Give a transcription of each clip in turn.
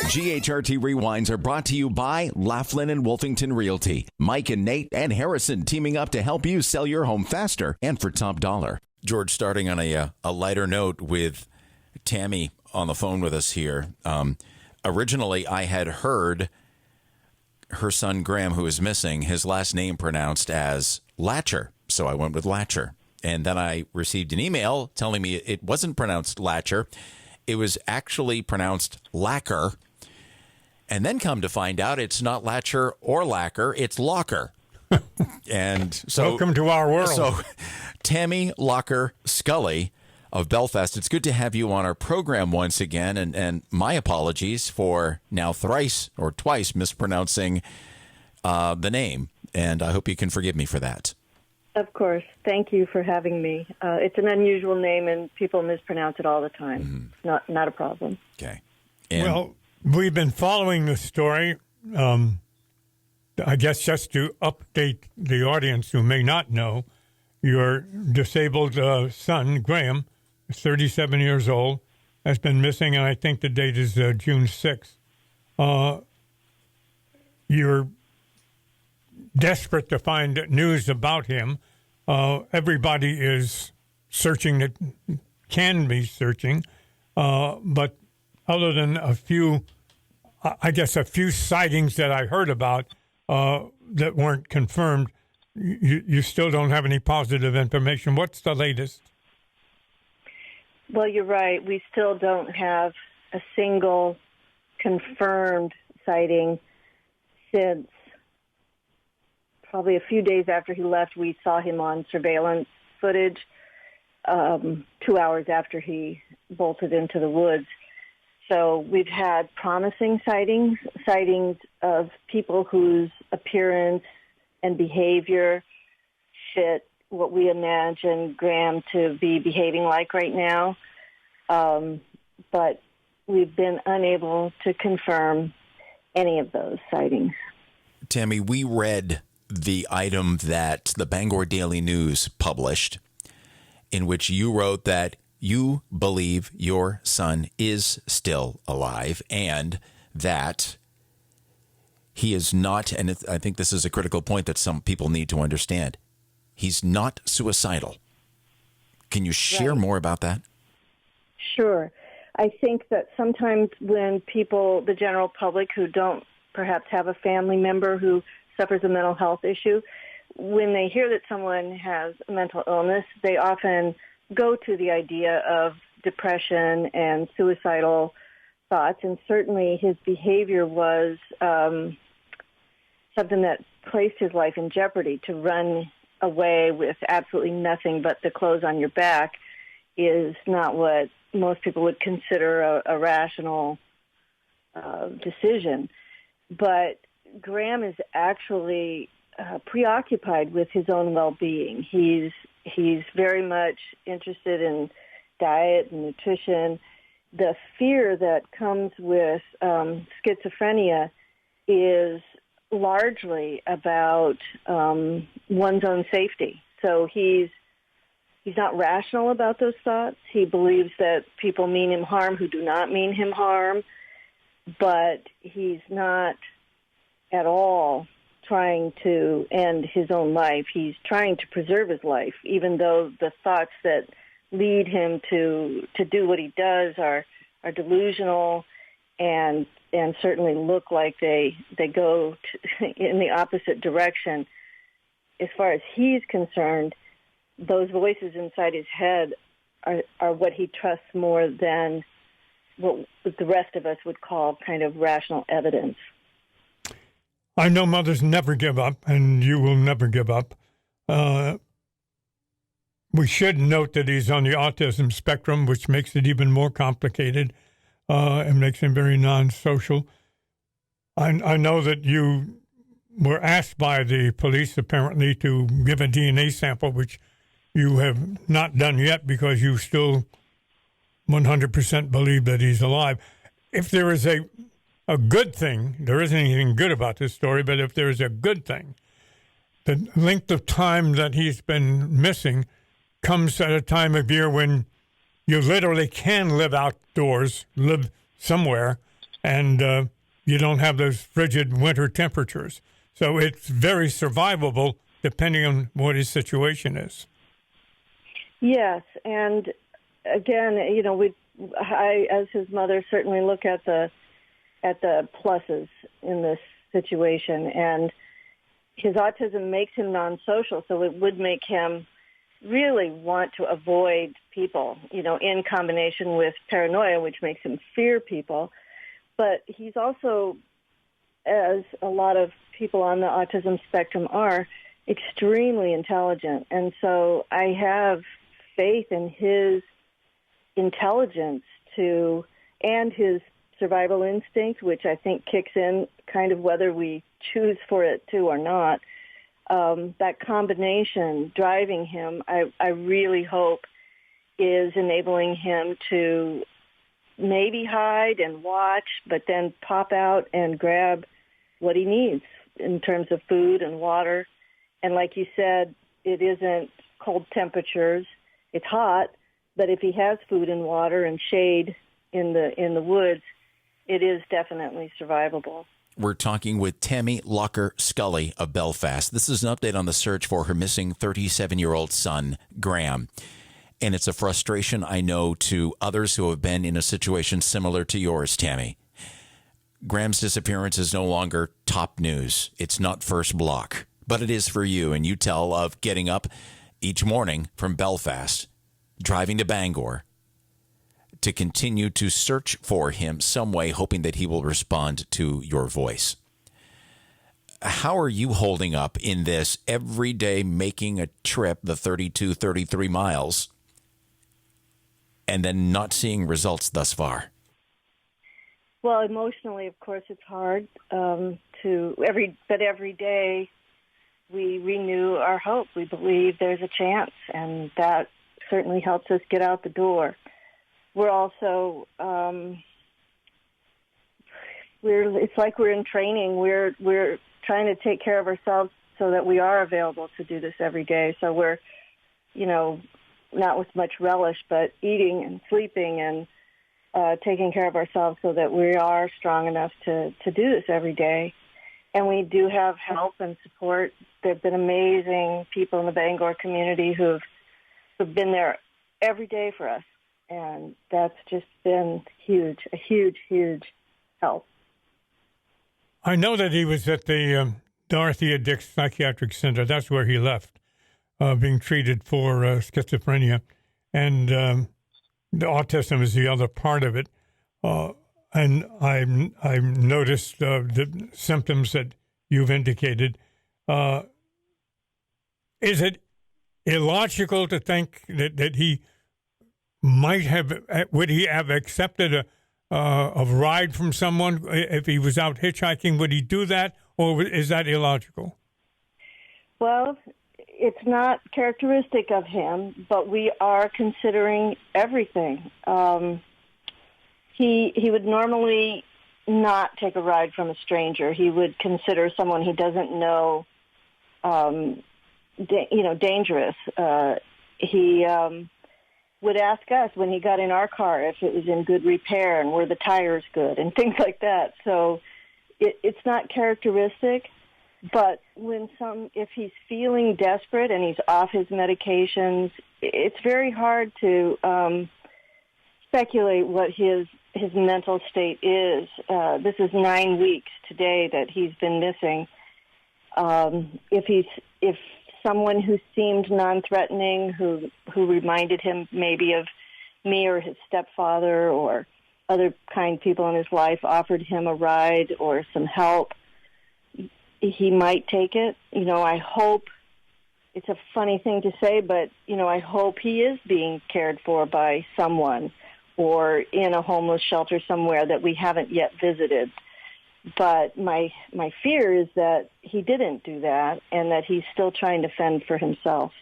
GHRT Rewinds are brought to you by Laughlin and Wolfington Realty. Mike and Nate and Harrison teaming up to help you sell your home faster and for top dollar. George, starting on a lighter note with Tammy on the phone with us here. Originally, I had heard her son Graham, who is missing, his last name pronounced as Lacher. So I went with Lacher. And then I received an email telling me it wasn't pronounced Lacher. It was actually pronounced Lacher. And then come to find out it's not Lacher or Lacher, it's Lacher. And so welcome to our world. So Tammy Lacher Scully of Belfast, it's good to have you on our program once again. And my apologies for now thrice or twice mispronouncing the name. And I hope you can forgive me for that. Of course. Thank you for having me. It's an unusual name, and people mispronounce it all the time. It's not a problem. Okay. Well, we've been following the story. I guess just to update the audience who may not know, your disabled son, Graham, is 37 years old, has been missing, and I think the date is June 6th. You're desperate to find news about him. Everybody is searching that can be searching, but other than a few sightings that I heard about that weren't confirmed, you still don't have any positive information. What's the latest? Well, you're right. We still don't have a single confirmed sighting since probably a few days after he left. We saw him on surveillance footage 2 hours after he bolted into the woods. So we've had promising sightings of people whose appearance and behavior fit what we imagine Graham to be behaving like right now. But we've been unable to confirm any of those sightings. Tammy, we read the item that the Bangor Daily News published, in which you wrote that you believe your son is still alive and that he is not, and I think this is a critical point that some people need to understand, he's not suicidal. Can you share more about that? Sure. I think that sometimes when people, the general public who don't perhaps have a family member who suffers a mental health issue, when they hear that someone has a mental illness, they often go to the idea of depression and suicidal thoughts. And certainly his behavior was something that placed his life in jeopardy. To run away with absolutely nothing but the clothes on your back is not what most people would consider a rational decision. But Graham is actually preoccupied with his own well-being. He's very much interested in diet and nutrition. The fear that comes with schizophrenia is largely about one's own safety. So he's not rational about those thoughts. He believes that people mean him harm who do not mean him harm, but he's not at all trying to end his own life. He's trying to preserve his life, even though the thoughts that lead him to do what he does are delusional and certainly look like they go in the opposite direction. As far as he's concerned, those voices inside his head are what he trusts more than what the rest of us would call kind of rational evidence. I know mothers never give up, and you will never give up. We should note that he's on the autism spectrum, which makes it even more complicated and makes him very non-social. I know that you were asked by the police, apparently, to give a DNA sample, which you have not done yet because you still 100% believe that he's alive. If there is a good thing, there isn't anything good about this story, but if there is a good thing, the length of time that he's been missing comes at a time of year when you literally can live outdoors, live somewhere, and you don't have those frigid winter temperatures. So it's very survivable depending on what his situation is. Yes, and again, I, as his mother, certainly look at the pluses in this situation, and his autism makes him non-social, so it would make him really want to avoid people, in combination with paranoia, which makes him fear people. But he's also, as a lot of people on the autism spectrum are, extremely intelligent. And so I have faith in his intelligence and his survival instinct, which I think kicks in kind of whether we choose for it to or not. That combination driving him, I really hope, is enabling him to maybe hide and watch, but then pop out and grab what he needs in terms of food and water. And like you said, it isn't cold temperatures. It's hot, but if he has food and water and shade in the woods, it is definitely survivable. We're talking with Tammy Lacher Scully of Belfast. This is an update on the search for her missing 37-year-old son, Graham. And it's a frustration, I know, to others who have been in a situation similar to yours, Tammy. Graham's disappearance is no longer top news. It's not first block, but it is for you. And you tell of getting up each morning from Belfast, driving to Bangor, to continue to search for him some way, hoping that he will respond to your voice. How are you holding up in this every day, making a trip, the 32, 33 miles, and then not seeing results thus far? Well, emotionally, of course, it's hard but every day we renew our hope. We believe there's a chance, and that certainly helps us get out the door. We're also, it's like we're in training. We're trying to take care of ourselves so that we are available to do this every day. So we're, not with much relish, but eating and sleeping and taking care of ourselves so that we are strong enough to do this every day. And we do have help and support. There have been amazing people in the Bangor community who've been there every day for us. And that's just been huge, a huge, huge help. I know that he was at the Dorothea Dix Psychiatric Center. That's where he left, being treated for schizophrenia. And the autism is the other part of it. And I've noticed the symptoms that you've indicated. Is it illogical to think that he would he have accepted a ride from someone if he was out hitchhiking? Would he do that, or is that illogical? Well, it's not characteristic of him, but we are considering everything. He would normally not take a ride from a stranger. He would consider someone he doesn't know, dangerous. He would ask us when he got in our car if it was in good repair and were the tires good and things like that. So it's not characteristic, but if he's feeling desperate and he's off his medications, it's very hard to speculate what his mental state is. This is 9 weeks today that he's been missing. If someone who seemed non-threatening, who reminded him maybe of me or his stepfather or other kind people in his life, offered him a ride or some help, he might take it. I hope, it's a funny thing to say, but, I hope he is being cared for by someone or in a homeless shelter somewhere that we haven't yet visited. But my fear is that he didn't do that and that he's still trying to fend for himself.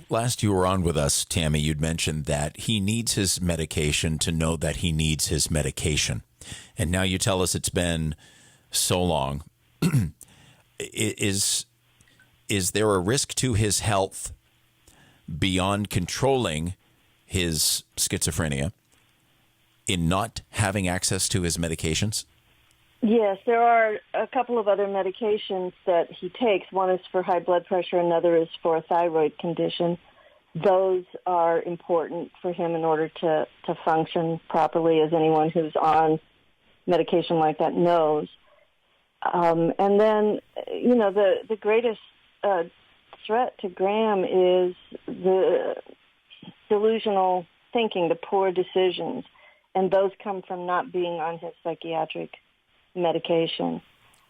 Last you were on with us, Tammy, you'd mentioned that he needs his medication to know that he needs his medication. And now you tell us it's been so long. Is there a risk to his health beyond controlling his schizophrenia in not having access to his medications? Yes, there are a couple of other medications that he takes. One is for high blood pressure, another is for a thyroid condition. Those are important for him in order to function properly, as anyone who's on medication like that knows. And then, the greatest threat to Graham is the delusional thinking, the poor decisions, and those come from not being on his psychiatric medication.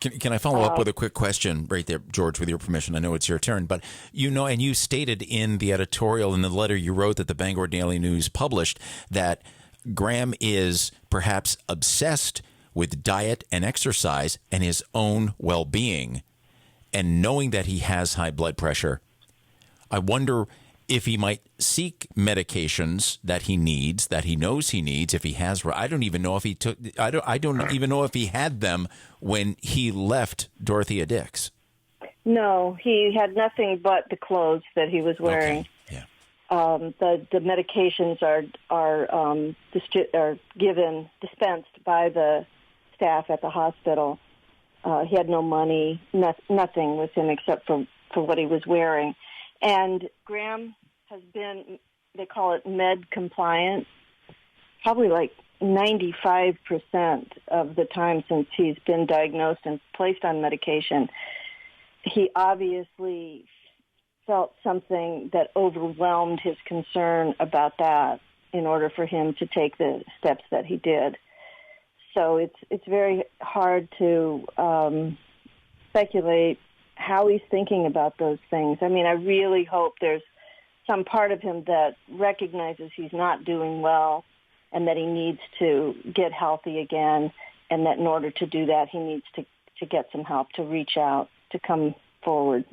Can I follow up with a quick question right there, George, with your permission? I know it's your turn, but and you stated in the editorial, in the letter you wrote that the Bangor Daily News published, that Graham is perhaps obsessed with diet and exercise and his own well-being. And knowing that he has high blood pressure, I wonder if he might seek medications that he needs, that he knows he needs, if he has. I don't even know if he took. I don't even know if he had them when he left Dorothea Dix. No, he had nothing but the clothes that he was wearing. Okay. Yeah. The medications are dispensed by the staff at the hospital. He had no money, nothing with him except for what he was wearing. And Graham has been, they call it med compliant, probably like 95% of the time since he's been diagnosed and placed on medication. He obviously felt something that overwhelmed his concern about that in order for him to take the steps that he did. So it's very hard to speculate how he's thinking about those things. I mean, I really hope there's some part of him that recognizes he's not doing well and that he needs to get healthy again, and that in order to do that, he needs to get some help, to reach out, to come forward,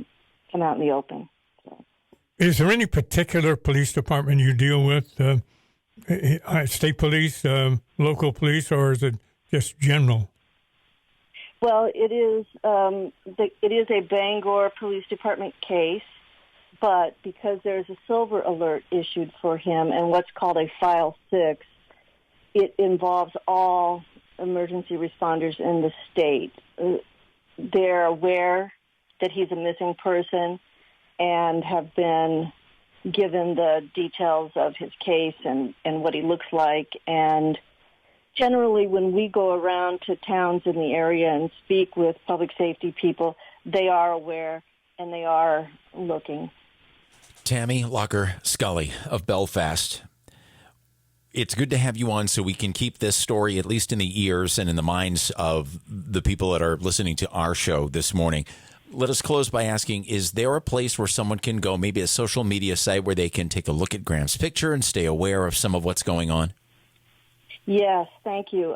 come out in the open. So. Is there any particular police department you deal with, state police, local police, or is it just general? Well, it is a Bangor Police Department case, but because there's a silver alert issued for him and what's called a File 6, it involves all emergency responders in the state. They're aware that he's a missing person and have been given the details of his case and what he looks like. And generally, when we go around to towns in the area and speak with public safety people, they are aware and they are looking. Tammy Lacher Scully of Belfast. It's good to have you on so we can keep this story at least in the ears and in the minds of the people that are listening to our show this morning. Let us close by asking, is there a place where someone can go, maybe a social media site, where they can take a look at Graham's picture and stay aware of some of what's going on? Yes, thank you.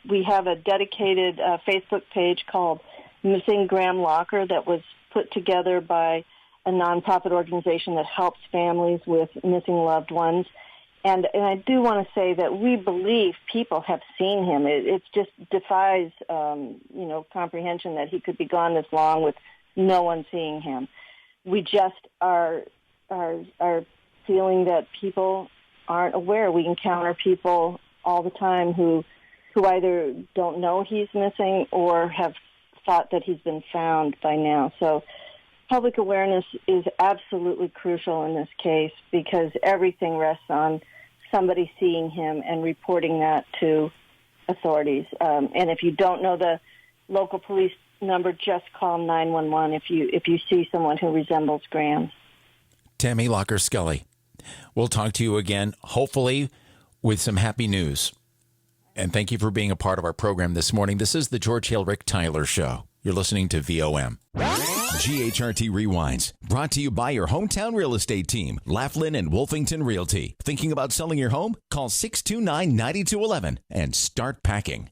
We have a dedicated Facebook page called Missing Graham Lacher that was put together by a nonprofit organization that helps families with missing loved ones. And I do want to say that we believe people have seen him. It just defies, comprehension that he could be gone this long with no one seeing him. We just are feeling that people aren't aware. We encounter people all the time who either don't know he's missing or have thought that he's been found by now. So public awareness is absolutely crucial in this case because everything rests on somebody seeing him and reporting that to authorities. And if you don't know the local police number, just call 911 if you see someone who resembles Graham. Tammy Lacher Scully. We'll talk to you again, hopefully with some happy news. And thank you for being a part of our program this morning. This is the George Hale Ric Tyler Show. You're listening to VOM. GHRT Rewinds, brought to you by your hometown real estate team, Laughlin and Wolfington Realty. Thinking about selling your home? Call 629-9211 and start packing.